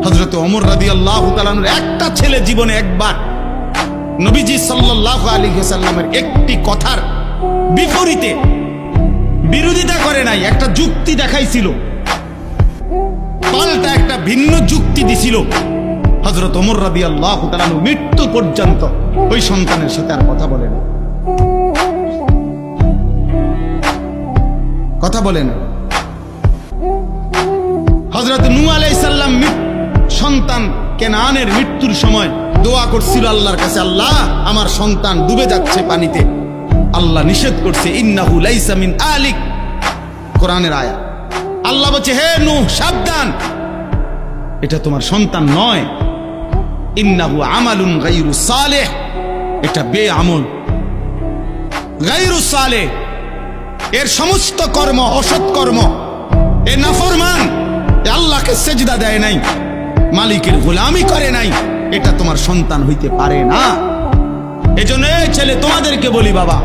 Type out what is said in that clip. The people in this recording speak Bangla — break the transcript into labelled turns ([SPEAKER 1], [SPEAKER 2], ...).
[SPEAKER 1] হযরত ওমর রাদিয়াল্লাহু তাআলা আনহুর একটা ছেলে জীবনে একবার নবীজি সাল্লাল্লাহু আলাইহি ওয়াসাল্লামের একটি কথার বিপরীতে বিরোধিতা করে নাই, একটা যুক্তি দেখাইছিল, পাল্টা একটা ভিন্ন যুক্তি দিছিল। হযরত ওমর রাদিয়াল্লাহু তাআলা আনহু মৃত্যু পর্যন্ত ওই সন্তানের সাথে আর কথা বলেন, কথা বলেন। হযরত নূহ আলাইহিস সালাম সন্তান কেনানের মৃত্যুর সময় দোয়া করছিল আল্লাহর কাছে, আল্লাহ আমার সন্তান ডুবে যাচ্ছে পানিতে। আল্লাহ নিষেধ করছে, ইন্নাহু লাইসা মিন আলিক, কোরআনের আয়াত। আল্লাহ বলছে, হে নূহ সাবধান, এটা তোমার সন্তান নয়। ইন্নাহু আমালুন গায়রু সালেহ, এটা বেআমল, গায়রু সালেহ, এর সমস্ত কর্ম অসৎ কর্ম, এ নাফরমান, এ আল্লাহকে সেজদা দেয় নাই, মালিকের গোলামি করে নাই, এটা তোমার সন্তান হইতে পারে না। এজন্য ছেলে তোমাদেরকে বলি বাবা,